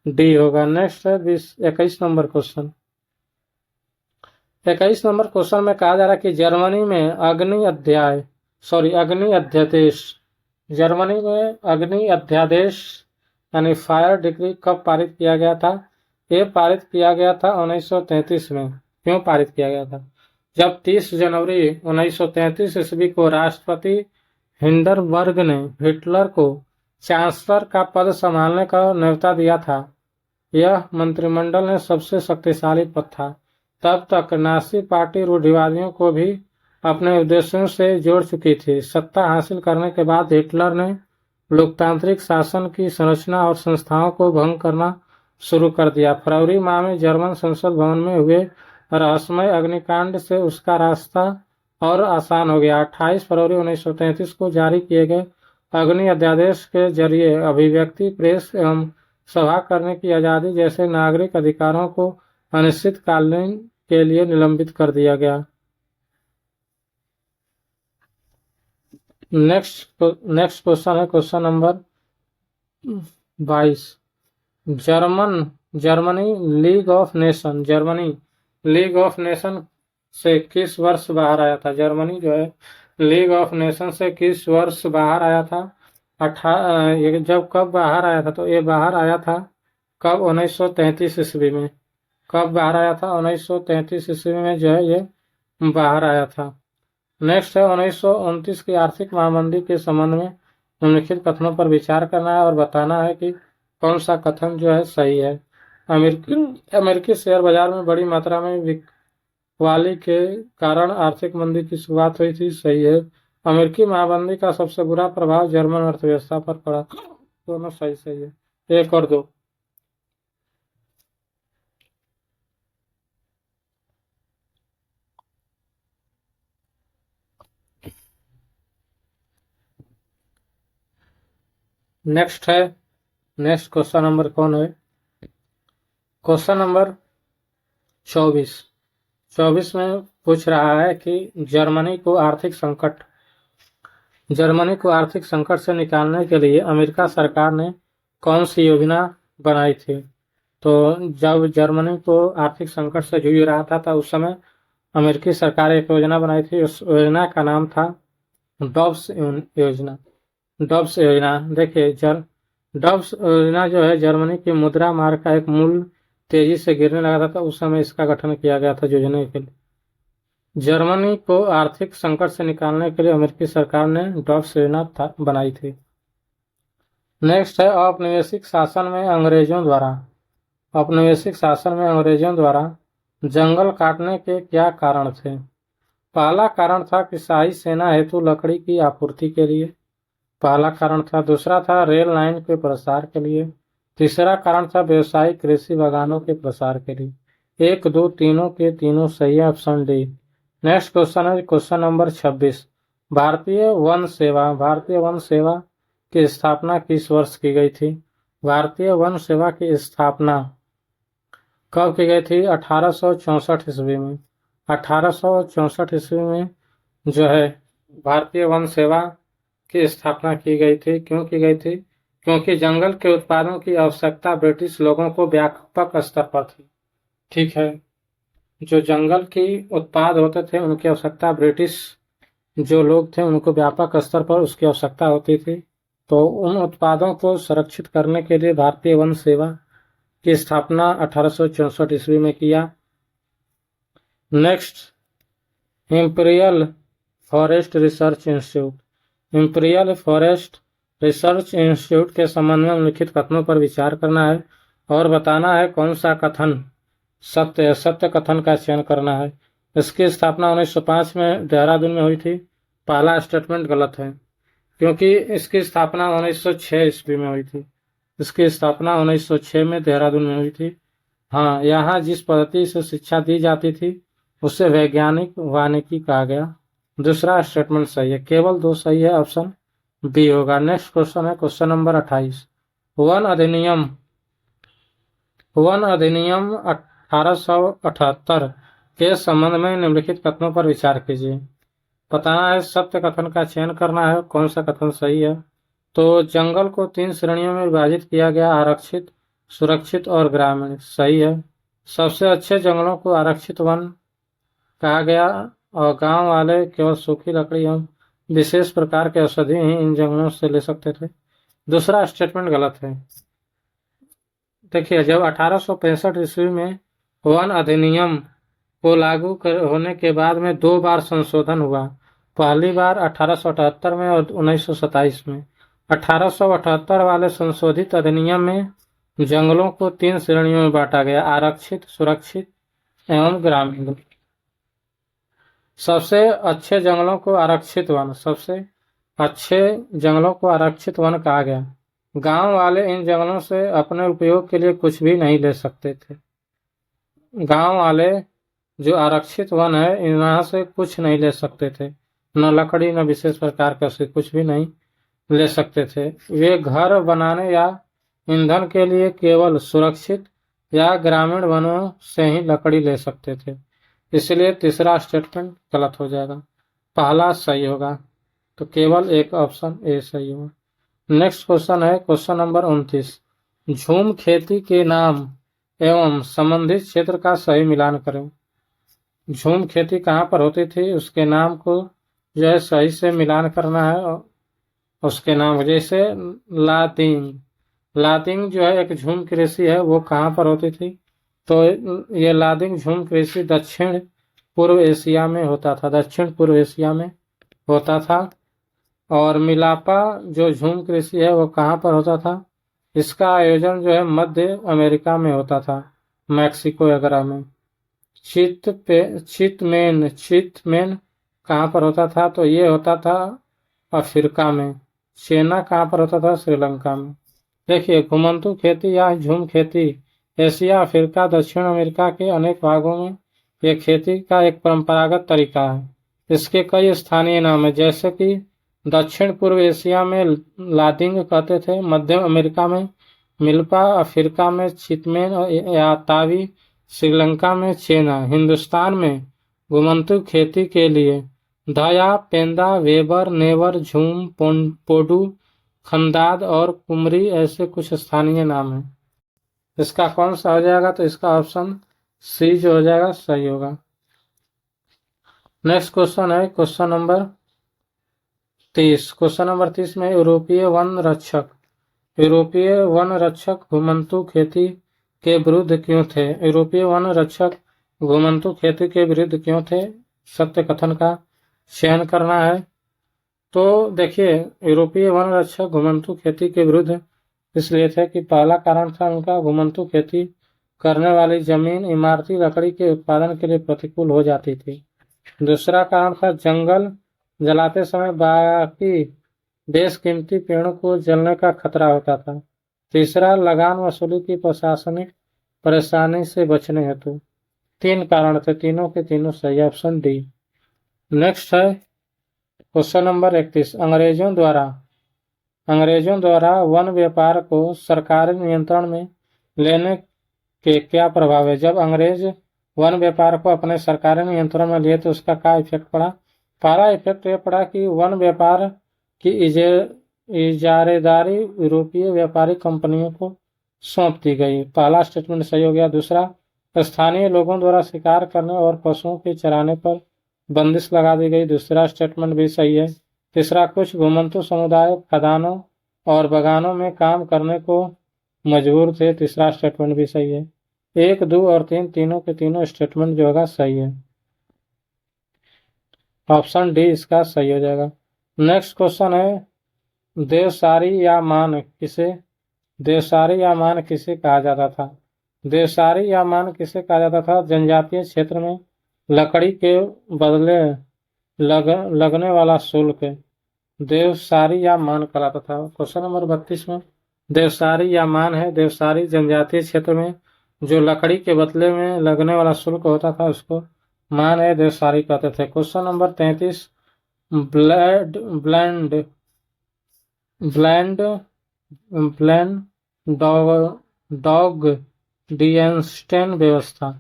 डी होगा। नेक्स्ट है 21 नंबर क्वेश्चन। 21 नंबर क्वेश्चन में कहा जा रहा है कि जर्मनी में अग्नि अध्यादेश यानी फायर डिक्री कब पारित किया गया था? ये पारित किया गया था 1933 में। क्यों पारित किया गया था? जब 30 जनवरी 1933 ईस्वी को राष्ट्रपति हिंडनबर्ग ने हिटलर को चांसलर का पद संभालने का न्योता दिया था। यह मंत्रिमंडल में सबसे शक्तिशाली पद था। तब तक नासी पार्टी रूढ़िवादियों को भी अपने उद्देश्यों से जोड़ चुकी थी। सत्ता हासिल करने के बाद हिटलर ने लोकतांत्रिक शासन की संरचना और संस्थाओं को भंग करना शुरू कर दिया। फरवरी माह में जर्मन संसद भवन में हुए रहस्यमय अग्निकांड से उसका रास्ता और आसान हो गया। 28 फरवरी 1933 को जारी किए गए अग्नि अध्यादेश के जरिए अभिव्यक्ति, प्रेस एवं सभा करने की आजादी जैसे नागरिक अधिकारों को अनिश्चितकालीन के लिए निलंबित कर दिया गया। नेक्स्ट क्वेश्चन है question number 22। Germany league of nation से किस वर्ष बाहर आया था? जर्मनी जो है लीग ऑफ नेशन से किस वर्ष बाहर आया था? जब कब बाहर आया था? तो ये बाहर आया था कब? 1933 ईस्वी में। कब बाहर आया था? 1933 ईस्वी में जो है ये बाहर आया था। नेक्स्ट है 1929 की आर्थिक महामंदी के संबंध में निम्नलिखित कथनों पर विचार करना है और बताना है कि कौन सा कथन जो है सही है। अमेरिकी शेयर बाजार में बड़ी मात्रा में बिकवाली के कारण आर्थिक मंदी की शुरुआत हुई थी, सही है। अमेरिकी महामंदी का सबसे बुरा प्रभाव जर्मन अर्थव्यवस्था पर पड़ा, दोनों सही है। 1 और 2। नेक्स्ट क्वेश्चन नंबर कौन है? क्वेश्चन नंबर 24 में पूछ रहा है कि जर्मनी को आर्थिक संकट जर्मनी को आर्थिक संकट से निकालने के लिए अमेरिका सरकार ने कौन सी योजना बनाई थी? तो जब जर्मनी को आर्थिक संकट से जूझ रहा था उस समय अमेरिकी सरकार एक योजना बनाई थी। उस योजना का नाम था डॉब्स योजना। डॉब्स योजना देखिए, डॉब्स योजना जो है जर्मनी की मुद्रा मार्ग का एक मूल्य तेजी से गिरने लगा था उस समय इसका गठन किया गया था योजना के लिए। जर्मनी को आर्थिक संकट से निकालने के लिए अमेरिकी सरकार ने डॉब्स योजना बनाई थी। नेक्स्ट है औपनिवेशिक शासन में अंग्रेजों द्वारा। औपनिवेशिक शासन में अंग्रेजों द्वारा जंगल काटने के क्या कारण थे? पहला कारण था कि शाही सेना हेतु लकड़ी की आपूर्ति के लिए, पहला कारण था। दूसरा था रेल लाइन के प्रसार के लिए। तीसरा कारण था व्यवसायिक कृषि बागानों के प्रसार के लिए। 1, 2, तीनों के तीनों सही है, ऑप्शन डी। नेक्स्ट क्वेश्चन है क्वेश्चन नंबर 26। भारतीय वन सेवा की स्थापना किस वर्ष की गई थी? भारतीय वन सेवा की स्थापना कब की गई थी? 1864 ईस्वी में। 1864 ईस्वी में जो है भारतीय वन सेवा की स्थापना की गई थी। क्यों की गई थी? क्योंकि जंगल के उत्पादों की आवश्यकता ब्रिटिश लोगों को व्यापक स्तर पर थी। ठीक है, जो जंगल की उत्पाद होते थे उनकी आवश्यकता ब्रिटिश जो लोग थे उनको व्यापक स्तर पर उसकी आवश्यकता होती थी। तो उन उत्पादों को संरक्षित करने के लिए भारतीय वन सेवा की स्थापना 1864 ईस्वी में किया। Next, imperial forest research institute. Imperial forest research institute के संबंध में लिखित कथनों पर विचार करना है और बताना है कौन सा कथन सत्य है। सत्य कथन का चयन करना है। इसकी स्थापना 1905 में देहरादून में हुई थी। पहला स्टेटमेंट गलत है क्योंकि इसकी स्थापना 1906 ईस्वी में हुई थी। इसकी स्थापना 1906 में देहरादून में हुई थी। हाँ, यहाँ जिस पद्धति से शिक्षा दी जाती थी उसे वैज्ञानिक वानिकी कहा गया। दूसरा स्टेटमेंट सही है, केवल 2 सही है, ऑप्शन बी होगा। नेक्स्ट क्वेश्चन है क्वेश्चन नंबर 28। वन अधिनियम 1878 के संबंध में निम्नलिखित कथनों पर विचार कीजिए। बताना है, सत्य कथन का चयन करना है, कौन सा कथन सही है। तो जंगल को 3 श्रेणियों में विभाजित किया गया, आरक्षित, सुरक्षित और ग्रामीण। सही है। सबसे अच्छे जंगलों को आरक्षित वन कहा गया और गांव वाले केवल सूखी लकड़ी एवं विशेष प्रकार के औषधि ही इन जंगलों से ले सकते थे। दूसरा स्टेटमेंट गलत है। देखिए, जब 1865 ईस्वी में वन अधिनियम को लागू होने के बाद में 2 बार संशोधन हुआ। पहली बार 1878 में और 1927 में। 1878 वाले संशोधित अधिनियम में जंगलों को 3 श्रेणियों में बांटा गया, आरक्षित, सुरक्षित एवं ग्रामीण। सबसे अच्छे जंगलों को आरक्षित वन कहा गया। गांव वाले इन जंगलों से अपने उपयोग के लिए कुछ भी नहीं ले सकते थे। गांव वाले जो आरक्षित वन है यहाँ से कुछ नहीं ले सकते थे, न लकड़ी न विशेष प्रकार का से कुछ भी नहीं ले सकते थे। वे घर बनाने या ईंधन के लिए केवल सुरक्षित या ग्रामीण वनों से ही लकड़ी ले सकते थे। इसलिए तीसरा स्टेटमेंट गलत हो जाएगा, पहला सही होगा। तो केवल एक ऑप्शन ए सही होगा। नेक्स्ट क्वेश्चन है क्वेश्चन नंबर 29। झूम खेती के नाम एवं संबंधित क्षेत्र का सही मिलान करें। झूम खेती कहाँ पर होती थी उसके नाम को जो है सही से मिलान करना है। उसके नाम जैसे लातिंग जो है एक झूम कृषि है, वो कहाँ पर होती थी? तो ये लातिंग झूम कृषि दक्षिण पूर्व एशिया में होता था। और मिलापा जो झूम कृषि है वो कहाँ पर होता था? इसका आयोजन जो है मध्य अमेरिका में होता था, मैक्सिको वगैरह में। चितमेन कहाँ पर होता था? तो ये होता था अफ्रीका में। चेना कहाँ पर होता था? श्रीलंका में। देखिए, घुमंतू खेती या झूम खेती एशिया, अफ्रीका, दक्षिण अमेरिका के अनेक भागों में ये खेती का एक परंपरागत तरीका है। इसके कई स्थानीय नाम है, जैसे कि दक्षिण पूर्व एशिया में लातिंग कहते थे, मध्य अमेरिका में मिल्पा, अफ्रीका में चितमेन या तावी, श्रीलंका में चेना। हिंदुस्तान में घुमंतू खेती के लिए धाया, पेंदा, वेबर, नेवर, झूम, पोडू, खंदाद और कुमरी ऐसे कुछ स्थानीय नाम हैं। इसका कौन सा हो जाएगा? तो इसका ऑप्शन सी जो हो जाएगा सही होगा। नेक्स्ट क्वेश्चन है क्वेश्चन नंबर 30। क्वेश्चन नंबर 30 में यूरोपीय वन रक्षक घुमंतू खेती के विरुद्ध क्यों थे? यूरोपीय वन रक्षक घुमंतू खेती के विरुद्ध क्यों थे? सत्य कथन का चयन करना है। तो देखिए, यूरोपीय वन रक्षक घुमंतू खेती के विरुद्ध इसलिए थे कि पहला कारण था उनका घुमंतू खेती करने वाली जमीन इमारती लकड़ी के उत्पादन के लिए प्रतिकूल हो जाती थी। दूसरा कारण था जंगल जलाते समय बाकी बेशकीमती पेड़ों को जलने का खतरा होता था। तीसरा, लगान वसूली की प्रशासनिक परेशानी से बचने हेतु। 3 कारण थे, तीनों के तीनों सही, ऑप्शन डी। नेक्स्ट है क्वेश्चन नंबर 31। अंग्रेजों द्वारा वन व्यापार को सरकारी नियंत्रण में लेने के क्या प्रभाव है? जब अंग्रेज वन व्यापार को अपने सरकारी नियंत्रण में लिए तो उसका क्या इफेक्ट पड़ा? पहला इफेक्ट यह पड़ा कि वन व्यापार की इजारेदारी यूरोपीय व्यापारी कंपनियों को सौंप दी गई। पहला स्टेटमेंट सही हो गया। दूसरा, स्थानीय लोगों द्वारा शिकार करने और पशुओं के चराने पर बंदिश लगा दी गई। दूसरा स्टेटमेंट भी सही है। तीसरा, कुछ घुमंतू समुदाय खदानों और बागानों में काम करने को मजबूर थे। तीसरा स्टेटमेंट भी सही है। 1, 2 और 3 तीनों के तीनों स्टेटमेंट जो होगा सही है। ऑप्शन डी इसका सही हो जाएगा। नेक्स्ट क्वेश्चन है देवसारी या मान किसे कहा जाता था? देवसारी या मान किसे कहा जाता था? जनजातीय क्षेत्र में लकड़ी के बदले लगने वाला शुल्क देवसारी या मान कहलाता था। क्वेश्चन नंबर 32 में देवसारी या मान है। देवसारी जनजातीय क्षेत्र में जो लकड़ी के बदले में लगने वाला शुल्क होता था उसको मान है देवसारी कहते थे। क्वेश्चन नंबर 33 ब्लैंड डॉग डिएंस्टेन व्यवस्था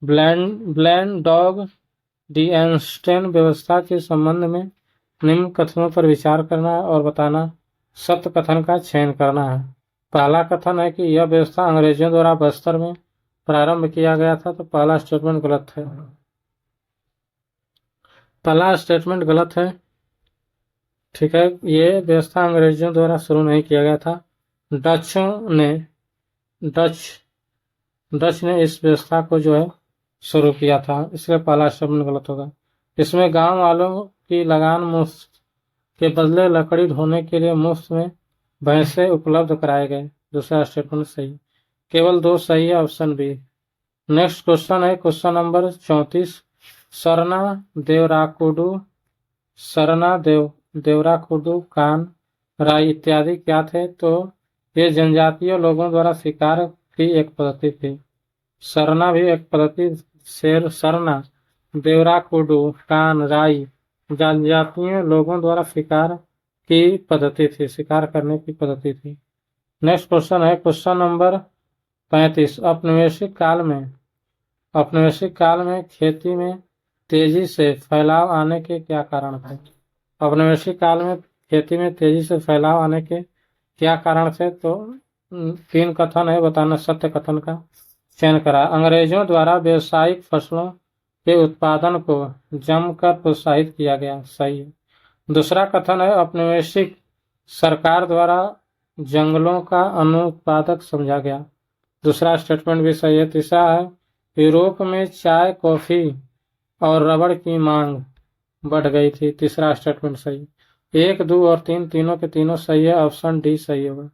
ब्लैंड डॉग डिएंस्टेन व्यवस्था के संबंध में निम्न कथनों पर विचार करना और बताना। सत्य कथन का चयन करना है। पहला कथन है कि यह व्यवस्था अंग्रेजों द्वारा बस्तर में प्रारंभ किया गया था। तो पहला स्टेटमेंट गलत है। पहला स्टेटमेंट गलत है। ठीक है, ये व्यवस्था अंग्रेजों द्वारा शुरू नहीं किया गया था। डच ने इस व्यवस्था को जो है शुरू किया था, इसलिए पहला स्टेटमेंट गलत होगा। इसमें गांव वालों की लगान मुफ्त के बदले लकड़ी ढोने के लिए मुफ्त में भैंसे उपलब्ध कराए गए। दूसरा स्टेटमेंट सही। केवल 2 सही है, ऑप्शन बी। नेक्स्ट क्वेश्चन है क्वेश्चन नंबर 34। देवराकुडू, कान, राई इत्यादि क्या थे? तो ये जनजातीय लोगों द्वारा शिकार की एक पद्धति थी। सरना भी एक पद्धति। सरना, देवराकुडू, कान, राई जनजातीय लोगों द्वारा शिकार की पद्धति थी, शिकार करने की पद्धति थी। नेक्स्ट क्वेश्चन है क्वेश्चन नंबर 35। औपनिवेशिक काल में खेती में तेजी से फैलाव आने के क्या कारण थे? औपनिवेशिक काल में खेती में तेजी से फैलाव आने के क्या कारण थे? तो 3 कथन है, बताना। सत्य कथन का चयन करा। अंग्रेजों द्वारा व्यावसायिक फसलों के उत्पादन को जमकर प्रोत्साहित किया गया। सही है। दूसरा कथन है औपनिवेशिक सरकार द्वारा जंगलों का अनुत्पादक समझा गया। दूसरा स्टेटमेंट भी सही है। तीसरा है यूरोप में चाय, कॉफी और रबड़ की मांग बढ़ गई थी। तीसरा स्टेटमेंट सही। 1, 2 और 3 तीनों के तीनों सही है, ऑप्शन डी सही होगा।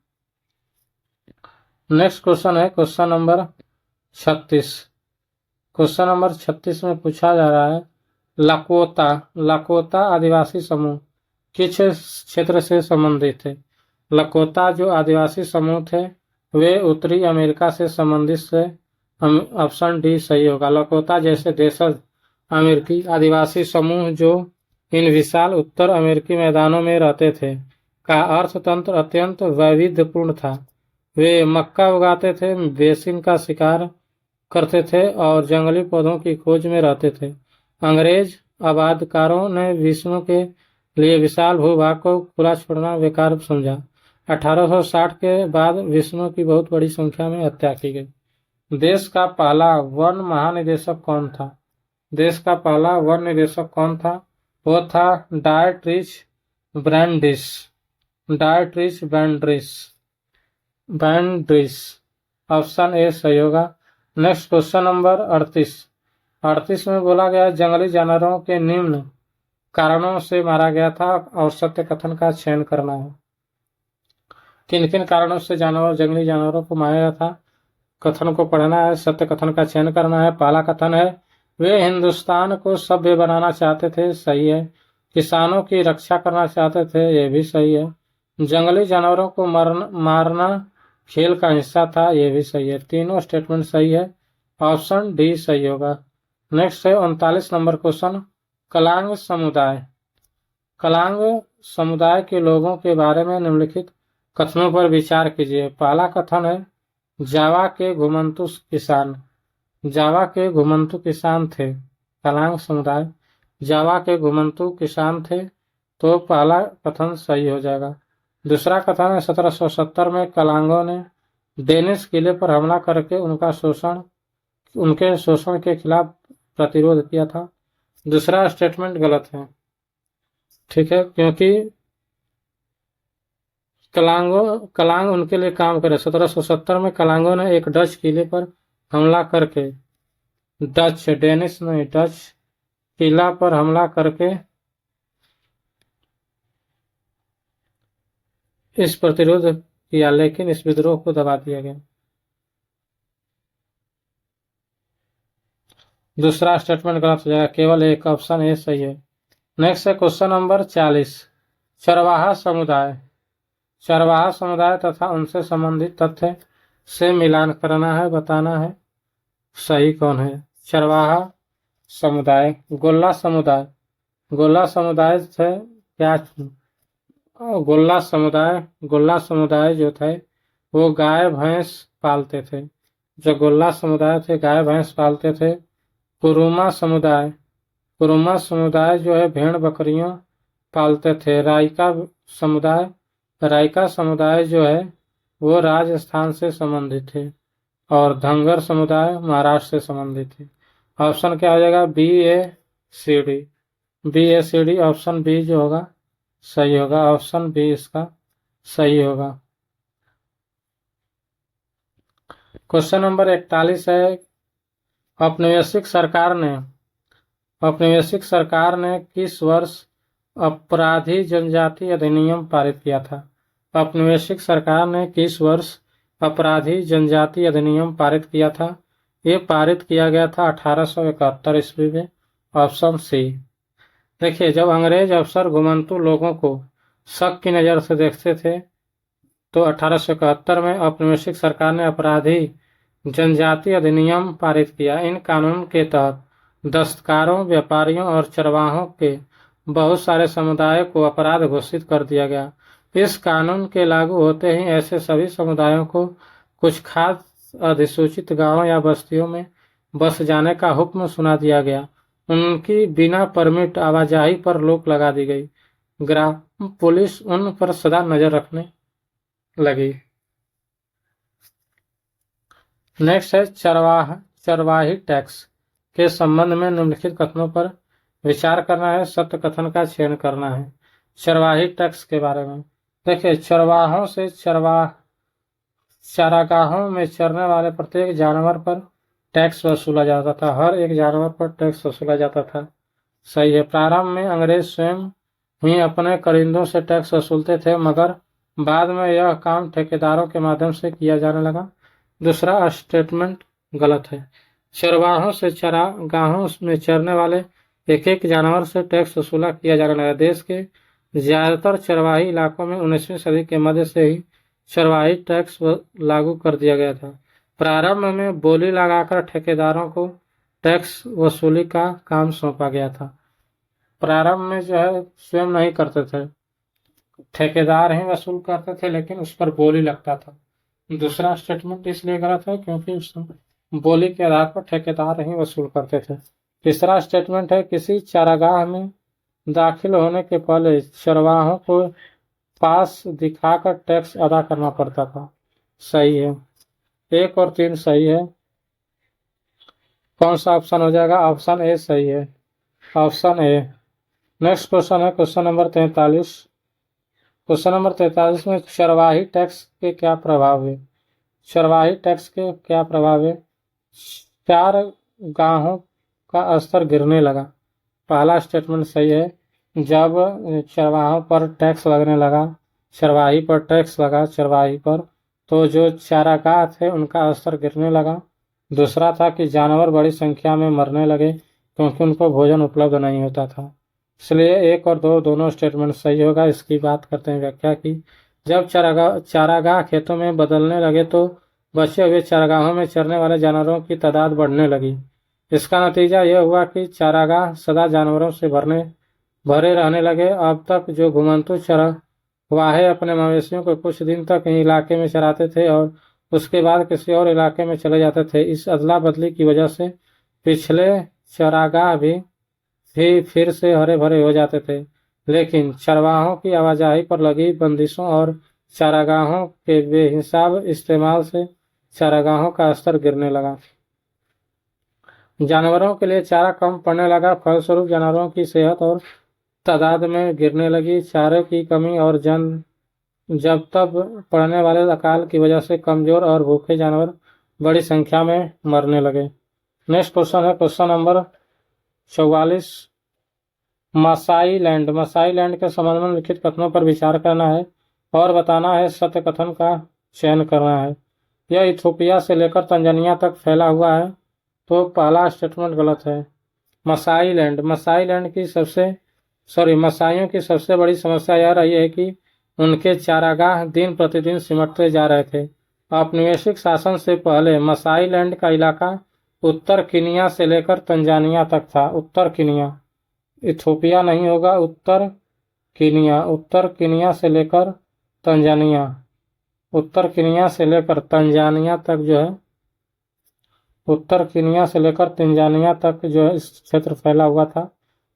नेक्स्ट क्वेश्चन है क्वेश्चन नंबर 36। क्वेश्चन नंबर 36 में पूछा जा रहा है लाकोता आदिवासी समूह किस क्षेत्र से संबंधित थे? लाकोता जो आदिवासी समूह थे वे उत्तरी अमेरिका से संबंधित थे। ऑप्शन डी सही होगा। लाकोता जैसे देशज अमेरिकी आदिवासी समूह जो इन विशाल उत्तर अमेरिकी मैदानों में रहते थे का अर्थतंत्र अत्यंत वैविध्यपूर्ण था। वे मक्का उगाते थे, बेसिन का शिकार करते थे और जंगली पौधों की खोज में रहते थे। अंग्रेज आबादकारों ने विष्णु के लिए विशाल भूभाग को खुला छोड़ना बेकार समझा। 1860 के बाद विष्णु की बहुत बड़ी संख्या में हत्या की गई। देश का पहला वन महानिदेशक कौन था? देश का पहला वन निदेशक कौन था? वो था Dietrich Brandis. Dietrich Brandis. Option A सही होगा। Next question number 38। 38 में बोला गया जंगली जानवरों के निम्न कारणों से मारा गया था और सत्य कथन का चयन करना है। किन किन कारणों से जंगली जानवरों को मारा गया था? कथन को पढ़ना है, सत्य कथन का चयन करना है। पहला कथन है वे हिंदुस्तान को सभ्य बनाना चाहते थे, सही है। किसानों की रक्षा करना चाहते थे, ये भी सही है। जंगली जानवरों को मारना खेल का हिस्सा था, ये भी सही है। तीनों स्टेटमेंट सही है। ऑप्शन डी सही होगा। नेक्स्ट है 39 नंबर क्वेश्चन। कलांग समुदाय। कलांग समुदाय के लोगों के बारे में निम्नलिखित कथनों पर विचार कीजिए। पहला कथन है जावा के घुमंतु किसान। जावा के घुमंतु किसान थे। कलांग समुदाय जावा के घुमंतु किसान थे, तो पहला कथन सही हो जाएगा। दूसरा कथन है 1770 में कलांगों ने डेनिस किले पर हमला करके उनके शोषण के खिलाफ प्रतिरोध किया था। दूसरा स्टेटमेंट गलत है, ठीक है, क्योंकि कलांग उनके लिए काम करे। 1770 में कलांगों ने एक डच किले पर हमला करके, डेनिस नहीं, डच किला पर हमला करके इस प्रतिरोध किया, लेकिन इस विद्रोह को दबा दिया गया। दूसरा स्टेटमेंट गलत हो जाएगा, केवल एक ऑप्शन ए सही है। नेक्स्ट है क्वेश्चन नंबर 40। चरवाहा समुदाय। चरवाहा समुदाय तथा उनसे संबंधित तथ्य से मिलान करना है, बताना है सही कौन है। चरवाहा समुदाय, गोल्ला समुदाय। गोल्ला समुदाय थे क्या? गोल्ला समुदाय जो थे वो गाय भैंस पालते थे। जो गोल्ला समुदाय थे गाय भैंस पालते थे। कुरुमा समुदाय जो है भेड़ बकरियों पालते थे। रायका समुदाय जो है वो राजस्थान से संबंधित थे। और धंगर समुदाय महाराष्ट्र से संबंधित थे। ऑप्शन क्या हो जाएगा? बी ए सी डी। ऑप्शन बी जो होगा सही होगा। ऑप्शन बी इसका सही होगा। क्वेश्चन नंबर 41 है औपनिवेशिक सरकार ने किस वर्ष अपराधी जनजाति अधिनियम पारित किया था? औपनिवेशिक सरकार ने किस वर्ष अपराधी जनजाति अधिनियम पारित किया था? ये पारित किया गया था 1871 ईस्वी में। Option C. देखिए, जब अंग्रेज अफसर घुमंतु लोगों को शक की नज़र से देखते थे तो 1871 में औपनिवेशिक सरकार ने अपराधी जनजाति अधिनियम पारित किया। इन कानून के तहत दस्तकारों, व्यापारियों और चरवाहों के बहुत सारे समुदायों को अपराध घोषित कर दिया गया। इस कानून के लागू होते ही ऐसे सभी समुदायों को कुछ खास अधिसूचित गांवों या बस्तियों में बस जाने का हुक्म सुना दिया गया। उनकी बिना परमिट आवाजाही पर रोक लगा दी गई। ग्राम पुलिस उन पर सदा नजर रखने लगी। नेक्स्ट है चरवाही टैक्स के संबंध में निम्नलिखित कथनों पर विचार करना है, सत्य कथन का चयन करना है। चरवाही टैक्स के बारे में देखिए, चरवाहों से चारागाहों में चरने वाले प्रत्येक जानवर पर टैक्स वसूला जाता था। हर एक जानवर पर टैक्स वसूला जाता था, सही है। प्रारंभ में अंग्रेज स्वयं ही अपने परिंदों से टैक्स वसूलते थे, मगर बाद में यह काम ठेकेदारों के माध्यम से किया जाने लगा। दूसरा स्टेटमेंट गलत है। चरवाहों से चारागाहों में चरने वाले एक एक जानवर से टैक्स वसूला किया जाने लगा। देश के ज्यादातर चरवाही इलाकों में 19वीं सदी के मध्य से ही चरवाही टैक्स लागू कर दिया गया था। प्रारंभ में बोली लगाकर ठेकेदारों को टैक्स वसूली का काम सौंपा गया था। प्रारंभ में जो है स्वयं नहीं करते थे, ठेकेदार ही वसूल करते थे, लेकिन उस पर बोली लगता था। दूसरा स्टेटमेंट इसलिए गलत है क्योंकि उस बोली के आधार पर ठेकेदार ही वसूल करते थे। तीसरा स्टेटमेंट है किसी चारागाह में दाखिल होने के पहले चरवाहों को पास दिखाकर टैक्स अदा करना पड़ता था। सही है, 1 और 3 सही है। कौन सा ऑप्शन हो जाएगा? ऑप्शन ए सही है, ऑप्शन ए। नेक्स्ट क्वेश्चन है क्वेश्चन नंबर 43। क्वेश्चन नंबर 43 में चरवाही टैक्स के क्या प्रभाव है? चरवाही टैक्स के क्या प्रभाव है? चारागाहों का स्तर गिरने लगा। पहला स्टेटमेंट सही है, जब चरवाहों पर टैक्स लगने लगा, चरवाही पर टैक्स लगा चरवाही पर, तो जो चारागाह थे उनका स्तर गिरने लगा। दूसरा था कि जानवर बड़ी संख्या में मरने लगे क्योंकि उनको भोजन उपलब्ध नहीं होता था। इसलिए 1 और 2 दोनों स्टेटमेंट सही होगा। इसकी बात करते हैं व्याख्या की। जब चारागाह खेतों में बदलने लगे तो बचे हुए चारागाहों में चरने वाले जानवरों की तादाद बढ़ने लगी। इसका नतीजा यह हुआ कि चारागाह सदा जानवरों से भरे रहने लगे। अब तक जो घुमंतु चरवाहे अपने मवेशियों को कुछ दिन तक इलाके में चराते थे और उसके बाद किसी और इलाके में चले जाते थे, इस अदला बदली की वजह से पिछले चरागाह भी फिर से हरे भरे हो जाते थे। लेकिन चरवाहों की आवाजाही पर लगी बंदिशों और चारागाहों के बेहिसाब इस्तेमाल से चारागाहों का स्तर गिरने लगा। जानवरों के लिए चारा कम पड़ने लगा। फलस्वरूप जानवरों की सेहत और तादाद में गिरने लगी। चारे की कमी और जब तब पड़ने वाले अकाल की वजह से कमजोर और भूखे जानवर बड़ी संख्या में मरने लगे। नेक्स्ट क्वेश्चन है क्वेश्चन नंबर 44। मसाई लैंड के संबंध में लिखित कथनों पर विचार करना है और बताना है, सत्य कथन का चयन करना है। यह इथोपिया से लेकर तंजानिया तक फैला हुआ है, तो पहला स्टेटमेंट गलत है। मसाइयों की सबसे बड़ी समस्या यह रही है कि उनके चारागाह दिन प्रतिदिन सिमटते जा रहे थे। औपनिवेशिक शासन से पहले मसाई लैंड का इलाका उत्तर कीनिया से लेकर तंजानिया तक था। उत्तर कीनिया, इथोपिया नहीं होगा, उत्तर कीनिया से लेकर तंजानिया, उत्तर कीनिया से लेकर तंजानिया तक जो है, उत्तर कीनिया से लेकर तंजानिया तक जो है इस क्षेत्र फैला हुआ था।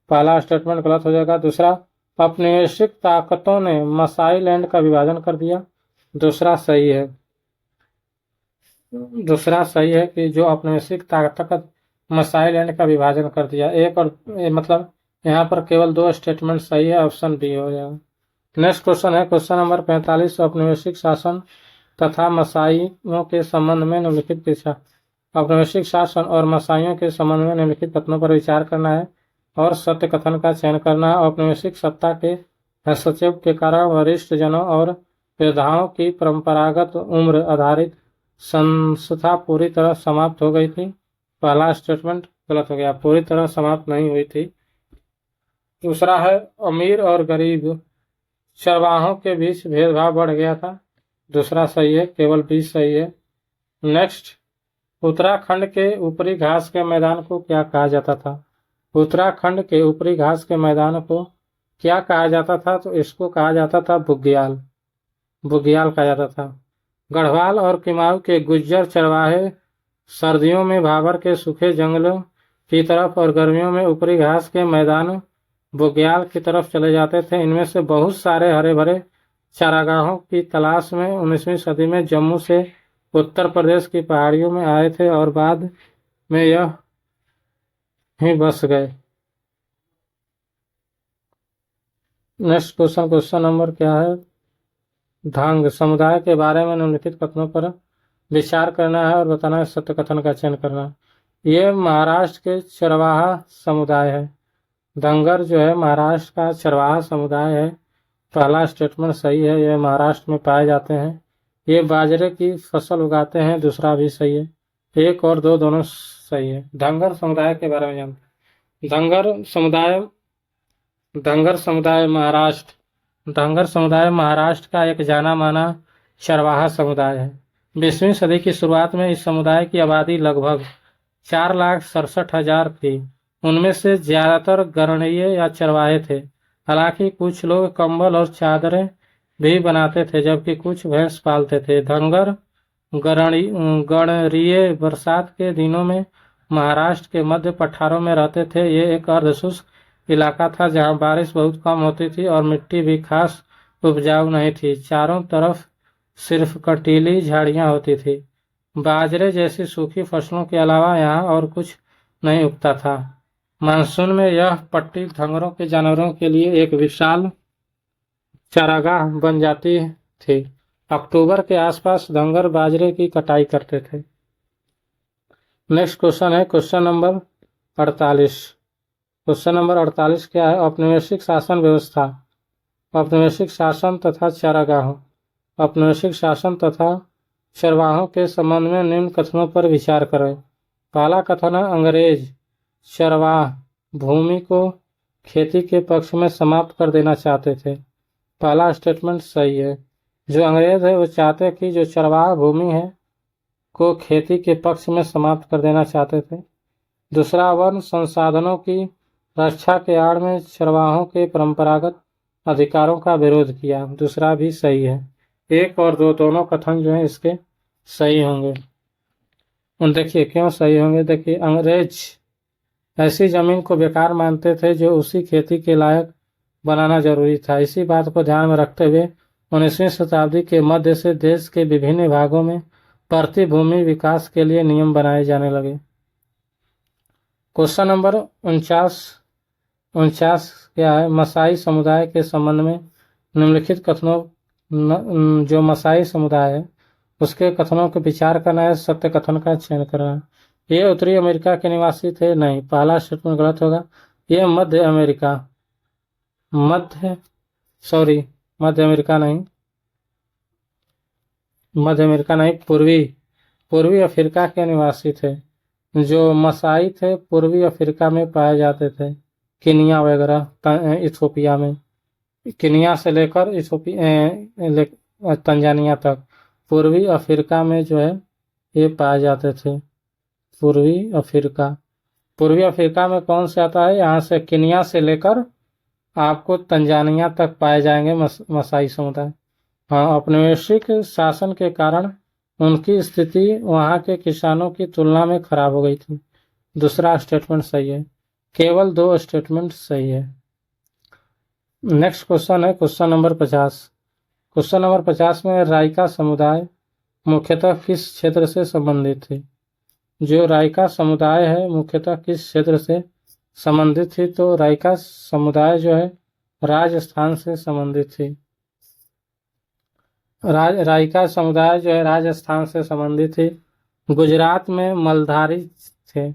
पहला स्टेटमेंट गलत हो जाएगा। दूसरा, औपनिवेशिक ताकतों ने मसाई लैंड का विभाजन कर दिया। दूसरा सही है कि जो औपनिवेशिक ताकत मसाई लैंड का विभाजन कर दिया। मतलब यहाँ पर केवल 2 स्टेटमेंट सही है, ऑप्शन बी हो जाएगा। नेक्स्ट क्वेश्चन है क्वेश्चन नंबर 45। औपनिवेशिक शासन तथा मसाइयों के संबंध में निम्नलिखित पूछा। औपनिवेशिक शासन और मसाइयों के संबंध में निम्नलिखित कथनों पर विचार करना है और सत्य कथन का चयन करना है। औपनिवेशिक सत्ता के हस्तक्षेप के कारण वरिष्ठ जनों और योद्धाओं की परंपरागत उम्र आधारित संस्था पूरी तरह समाप्त हो गई थी। पहला स्टेटमेंट गलत हो गया, पूरी तरह समाप्त नहीं हुई थी। दूसरा है, अमीर और गरीब चरवाहों के बीच भेदभाव बढ़ गया था। दूसरा सही है, केवल 20 सही है। नेक्स्ट, उत्तराखंड के ऊपरी घास के मैदान को क्या कहा जाता था? उत्तराखंड के ऊपरी घास के मैदान को क्या कहा जाता था? तो इसको कहा जाता था बुग्याल कहा जाता था। गढ़वाल और किमाऊ के गुज्जर चरवाहे सर्दियों में भाबर के सूखे जंगलों की तरफ और गर्मियों में ऊपरी घास के मैदान बुग्याल की तरफ चले जाते थे। इनमें से बहुत सारे हरे भरे चारागाहों की तलाश में 19वीं सदी में जम्मू से उत्तर प्रदेश की पहाड़ियों में आए थे और बाद में यह ही बस गए। नेक्स्ट क्वेश्चन नंबर क्या है? धांग समुदाय के बारे में निम्नलिखित कथनों पर विचार करना है और बताना है, सत्य कथन का चयन करना है। ये महाराष्ट्र के चरवाहा समुदाय है। धंगर जो है महाराष्ट्र का चरवाहा समुदाय है। पहला स्टेटमेंट सही है, ये महाराष्ट्र में पाए जाते हैं। ये बाजरे की फसल उगाते हैं। दूसरा भी सही है। 1 और 2 दोनों सही है। धंगर समुदाय के बारे में जानते हैं। धंगर समुदाय महाराष्ट्र का एक जाना माना चरवाहा समुदाय है। 20वीं सदी की शुरुआत में इस समुदाय की आबादी लगभग 4,67,000 थी। उनमें से ज्यादातर गणरीय या चरवाहे थे। हालांकि कुछ लोग कंबल और चादरें भी बनाते थे, जबकि कुछ भैंस पालते थे। धंगर गणरीय बरसात के दिनों में महाराष्ट्र के मध्य पठारों में रहते थे। ये एक अर्धशुष्क इलाका था जहाँ बारिश बहुत कम होती थी और मिट्टी भी खास उपजाऊ नहीं थी। चारों तरफ सिर्फ कटीली झाड़ियाँ होती थी। बाजरे जैसी सूखी फसलों के अलावा यहाँ और कुछ नहीं उगता था। मानसून में यह पट्टी धंगरों के जानवरों के लिए एक विशाल चारागाह बन जाती थी। अक्टूबर के आसपास धंगर बाजरे की कटाई करते थे। नेक्स्ट क्वेश्चन है क्वेश्चन नंबर 48। क्वेश्चन नंबर 48 क्या है? औपनिवेशिक शासन व्यवस्था। औपनिवेशिक शासन तथा चारागाहों। औपनिवेशिक शासन तथा चरवाहों के संबंध में निम्न कथनों पर विचार करें। पहला कथन है, अंग्रेज चरवाह भूमि को खेती के पक्ष में समाप्त कर देना चाहते थे। पहला स्टेटमेंट सही है। जो अंग्रेज है वो चाहते कि जो चरवाह भूमि है को खेती के पक्ष में समाप्त कर देना चाहते थे। दूसरा, वन संसाधनों की रक्षा के आड़ में चरवाहों के परंपरागत अधिकारों का विरोध किया। दूसरा भी सही है। एक और दो दोनों कथन जो है इसके सही होंगे। देखिए क्यों सही होंगे। देखिए, अंग्रेज ऐसी जमीन को बेकार मानते थे जो उसी खेती के लायक बनाना जरूरी था। इसी बात को ध्यान में रखते हुए 19वीं शताब्दी के मध्य से देश के विभिन्न भागों में प्रति भूमि विकास के लिए नियम बनाए जाने लगे। क्वेश्चन नंबर 49 क्या है? मसाई समुदाय के संबंध में निम्नलिखित कथनों जो मसाई समुदाय है उसके कथनों पर विचार करना है, सत्य कथन का चयन करना है। ये उत्तरी अमेरिका के निवासी थे? नहीं, पहला स्टेटमेंट गलत होगा। ये मध्य अमेरिका नहीं, पूर्वी अफ्रीका के निवासी थे। जो मसाई थे पूर्वी अफ्रीका में पाए जाते थे, किनिया वगैरह, इथोपिया में, किनिया से लेकर तंजानिया तक पूर्वी अफ्रीका में जो है ये पाए जाते थे। पूर्वी अफ्रीका में कौन से आता है? यहाँ से किनिया से लेकर आपको तंजानिया तक पाए जाएंगे मसाई समुदाय। हाँ, औपनिवेशिक शासन के कारण उनकी स्थिति वहाँ के किसानों की तुलना में खराब हो गई थी। दूसरा स्टेटमेंट सही है। केवल 2 स्टेटमेंट सही है। नेक्स्ट क्वेश्चन है क्वेश्चन नंबर 50। क्वेश्चन नंबर 50 में राइका समुदाय मुख्यतः किस क्षेत्र से संबंधित थी? जो राइका समुदाय है मुख्यतः किस क्षेत्र से संबंधित थी? तो राइका समुदाय जो है राजस्थान से संबंधित थी। राइका समुदाय जो है राजस्थान से संबंधित थी। गुजरात में मलधारी थे,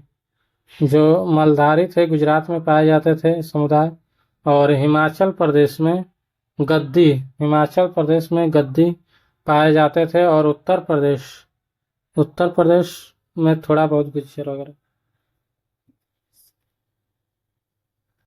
जो मलधारी थे गुजरात में पाए जाते थे समुदाय। और हिमाचल प्रदेश में गद्दी पाए जाते थे। और उत्तर प्रदेश में थोड़ा बहुत गुज्जर वगैरह